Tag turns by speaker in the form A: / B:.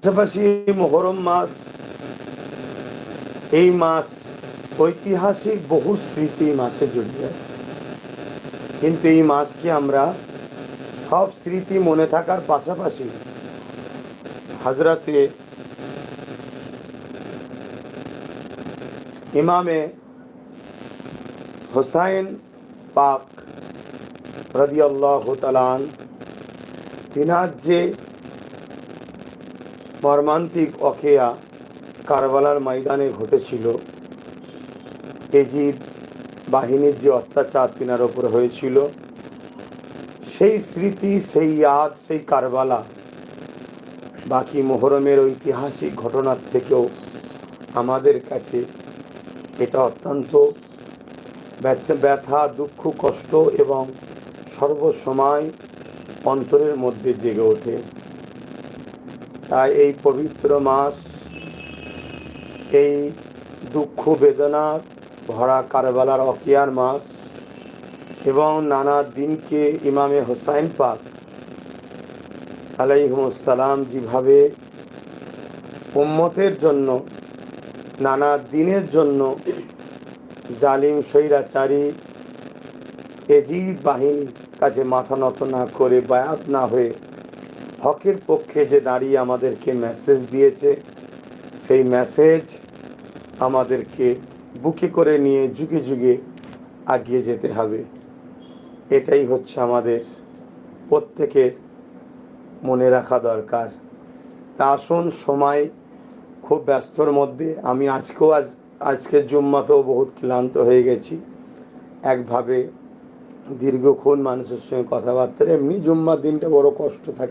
A: পাশাপাশি মুহররম মাস, এই মাস ঐতিহাসিক বহু স্মৃতি মাসে জড়িয়ে আছে। কিন্তু এই মাসকে আমরা সব স্মৃতি মনে থাকার পাশাপাশি হযরতে ইমামে হুসাইন পাক রাদিয়াল্লাহু তাআলা তিনার যে মর্মান্তিক অকেয়া কারবালার ময়দানে ঘটেছিল, এজিদ বাহিনীর যে অত্যাচার তিনার ওপর হয়েছিল, সেই স্মৃতি, সেই ইয়াদ, সেই কারবালা বাকি মুহররমের ঐতিহাসিক ঘটনার থেকেও আমাদের কাছে এটা অত্যন্ত ব্যথা, দুঃখ, কষ্ট এবং সর্বসময় অন্তরের মধ্যে জেগে ওঠে। তাই এই পবিত্র মাস, এই দুঃখ বেদনার ভরা কারবালার অকিয়ার মাস এবং নানা দিনকে ইমামে হুসাইন পাক আলাইহিমুসসালাম যেভাবে উম্মতের জন্য, নানা দিনের জন্য জালিম স্বৈরাচারী এজিদ বাহিনীর কাছে মাথা নত না করে, বায়াত না হয়ে হকের পক্ষে যে দাঁড়িয়ে আমাদেরকে মেসেজ দিয়েছে, সেই মেসেজ আমাদেরকে বুকে করে নিয়ে যুগে যুগে এগিয়ে যেতে হবে। এটাই হচ্ছে আমাদের প্রত্যেকের মনে রাখা দরকার। তা আসুন, সময় খুব ব্যস্তর মধ্যে, আমি আজকের জুম্মাতেও বহুত ক্লান্ত হয়ে গেছি। একভাবে দীর্ঘক্ষণ মানুষের সঙ্গে কথাবার্তা, এমনি জুম্মার দিনটা বড় কষ্ট থাকে।